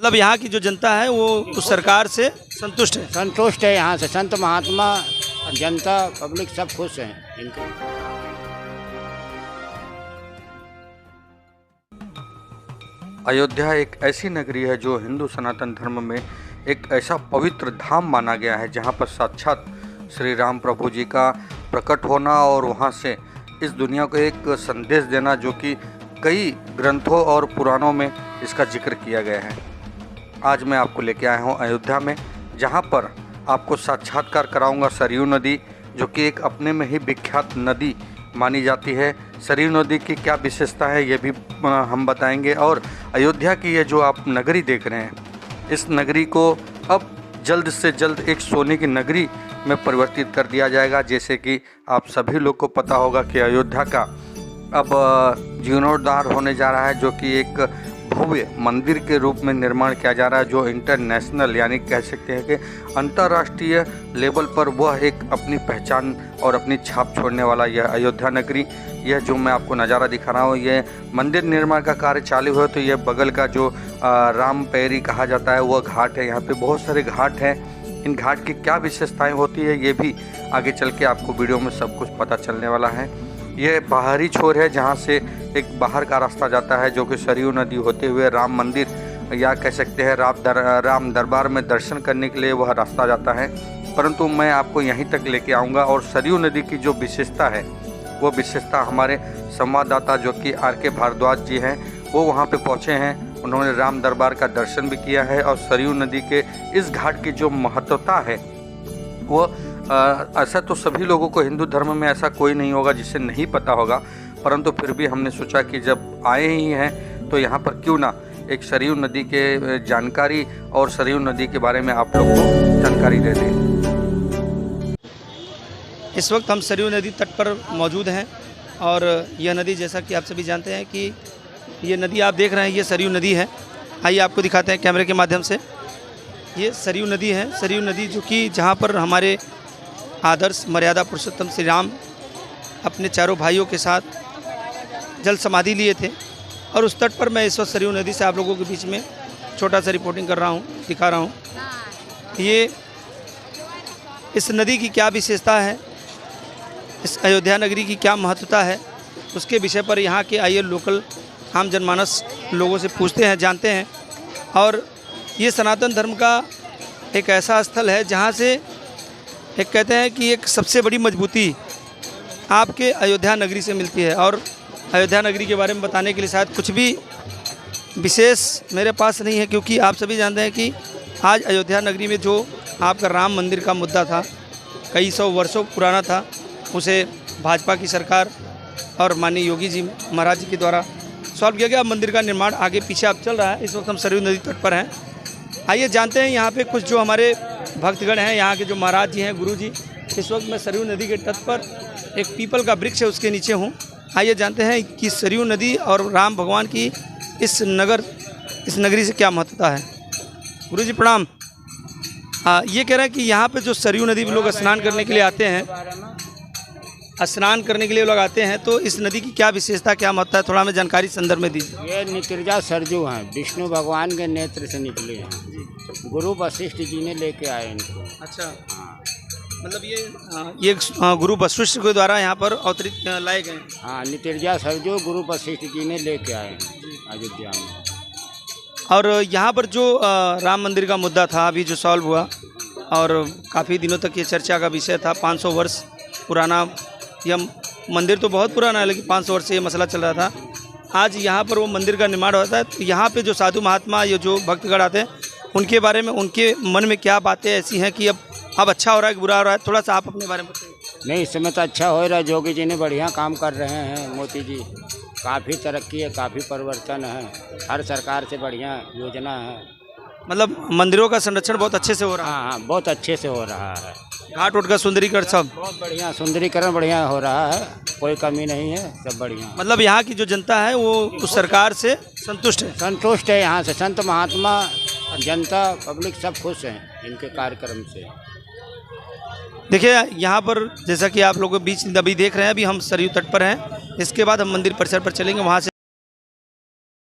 मतलब यहाँ की जो जनता है वो उस सरकार से संतुष्ट है। संतुष्ट है। यहाँ से संत महात्मा जनता पब्लिक सब खुश हैं इनके। अयोध्या एक ऐसी नगरी है जो हिंदू सनातन धर्म में एक ऐसा पवित्र धाम माना गया है जहाँ पर साक्षात श्री राम प्रभु जी का प्रकट होना और वहाँ से इस दुनिया को एक संदेश देना, जो कि कई ग्रंथों और पुराणों में इसका जिक्र किया गया है। आज मैं आपको लेके आया हूँ अयोध्या में, जहाँ पर आपको साक्षात्कार कराऊंगा सरयू नदी, जो कि एक अपने में ही विख्यात नदी मानी जाती है। सरयू नदी की क्या विशेषता है ये भी हम बताएंगे। और अयोध्या की ये जो आप नगरी देख रहे हैं, इस नगरी को अब जल्द से जल्द एक सोने की नगरी में परिवर्तित कर दिया जाएगा। जैसे कि आप सभी लोग को पता होगा कि अयोध्या का अब जीर्णोद्धार होने जा रहा है, जो कि एक भव्य मंदिर के रूप में निर्माण किया जा रहा है, जो इंटरनेशनल यानी कह सकते हैं कि अंतर्राष्ट्रीय लेवल पर वह एक अपनी पहचान और अपनी छाप छोड़ने वाला यह अयोध्या नगरी। यह जो मैं आपको नज़ारा दिखा रहा हूँ, यह मंदिर निर्माण का कार्य चालू है। तो यह बगल का जो राम पैरी कहा जाता है वह घाट है। यहाँ पे बहुत सारे घाट हैं। इन घाट की क्या विशेषताएँ होती है ये भी आगे चल के आपको वीडियो में सब कुछ पता चलने वाला है। ये बाहरी छोर है जहाँ से एक बाहर का रास्ता जाता है, जो कि सरयू नदी होते हुए राम मंदिर या कह सकते हैं राम दरबार में दर्शन करने के लिए वह रास्ता जाता है। परंतु मैं आपको यहीं तक लेके आऊँगा और सरयू नदी की जो विशेषता है वो विशेषता हमारे संवाददाता जो कि RK भारद्वाज जी हैं वो वहाँ पे पहुँचे हैं। उन्होंने राम दरबार का दर्शन भी किया है और सरयू नदी के इस घाट की जो महत्वता है वो ऐसा तो सभी लोगों को हिंदू धर्म में ऐसा कोई नहीं होगा जिसे नहीं पता होगा, परंतु फिर भी हमने सोचा कि जब आए ही हैं तो यहाँ पर क्यों ना एक सरयू नदी के जानकारी और सरयू नदी के बारे में आप लोग को जानकारी दे दें। इस वक्त हम सरयू नदी तट पर मौजूद हैं और यह नदी जैसा कि आप सभी जानते हैं कि ये नदी आप देख रहे हैं, ये सरयू नदी है। आइए आपको दिखाते हैं कैमरे के माध्यम से। ये सरयू नदी है। सरयू नदी जो कि जहाँ पर हमारे आदर्श मर्यादा पुरुषोत्तम श्री राम अपने चारों भाइयों के साथ जल समाधि लिए थे, और उस तट पर मैं इस वक्त सरयू नदी से आप लोगों के बीच में छोटा सा रिपोर्टिंग कर रहा हूँ, दिखा रहा हूँ। ये इस नदी की क्या विशेषता है, इस अयोध्या नगरी की क्या महत्वता है, उसके विषय पर यहाँ के आइए लोकल आम जनमानस लोगों से पूछते हैं, जानते हैं। और ये सनातन धर्म का एक ऐसा स्थल है जहाँ से एक कहते हैं कि एक सबसे बड़ी मजबूती आपके अयोध्या नगरी से मिलती है। और अयोध्या नगरी के बारे में बताने के लिए शायद कुछ भी विशेष मेरे पास नहीं है, क्योंकि आप सभी जानते हैं कि आज अयोध्या नगरी में जो आपका राम मंदिर का मुद्दा था, कई सौ वर्षों पुराना था, उसे भाजपा की सरकार और माननीय योगी जी महाराज जी के द्वारा सॉल्व किया गया। मंदिर का निर्माण आगे पीछे अब चल रहा है। इस वक्त हम सरयू नदी तट पर हैं। आइए जानते हैं यहाँ पे कुछ जो हमारे भक्तगण हैं, यहाँ के जो महाराज जी हैं, गुरु जी। इस वक्त मैं सरयू नदी के तट पर एक पीपल का वृक्ष है उसके नीचे हूँ। आइए जानते हैं कि सरयू नदी और राम भगवान की इस नगरी से क्या महत्वता है। गुरु जी प्रणाम। ये कह रहे हैं कि यहाँ पे जो सरयू नदी में लोग स्नान करने के लिए आते हैं, तो इस नदी की क्या विशेषता, क्या महत्व है, थोड़ा हमें जानकारी संदर्भ में दीजिए। ये नितिर्जा सरजू हैं, विष्णु भगवान के नेत्र से निकले हैं। गुरु वशिष्ठ जी ने लेके आए इनको। अच्छा। हाँ। मतलब ये गुरु वशिष्ठ के द्वारा यहाँ पर अवतरित लाए गए। हाँ, नितिर्जा सरजू गुरु वशिष्ठ जी ने लेके आए हैं अयोध्या में। और यहाँ पर जो राम मंदिर का मुद्दा था अभी जो सॉल्व हुआ, और काफ़ी दिनों तक ये चर्चा का विषय था। 500 वर्ष पुराना यह मंदिर तो बहुत पुराना है, लेकिन 500 वर्ष से ये मसला चल रहा था। आज यहाँ पर वो मंदिर का निर्माण होता है। तो यहाँ पे जो साधु महात्मा, ये जो भक्तगण आते हैं, उनके बारे में, उनके मन में क्या बातें ऐसी हैं कि अब अच्छा हो रहा है कि बुरा हो रहा है, थोड़ा सा आप अपने बारे में बताइए। नहीं, इस समय तो अच्छा हो रहा है। योगी जी ने बढ़िया काम कर रहे हैं। मोदी जी काफ़ी तरक्की है, काफ़ी परिवर्तन है, हर सरकार से बढ़िया योजना है। मतलब मंदिरों का संरक्षण बहुत अच्छे से हो रहा है। हाँ, बहुत अच्छे से हो रहा है। घाट उठ का सुंदरीकरण सब बहुत बढ़िया, सुंदरीकरण बढ़िया हो रहा है, कोई कमी नहीं है, सब बढ़िया। मतलब यहाँ की जो जनता है वो उस सरकार से संतुष्ट है। संतुष्ट है। यहाँ से संत महात्मा जनता पब्लिक सब खुश हैं इनके कार्यक्रम से। देखिए यहाँ पर जैसा कि आप लोगों के बीच अभी देख रहे हैं, अभी हम सरयू तट पर हैं। इसके बाद हम मंदिर परिसर पर चलेंगे, वहाँ से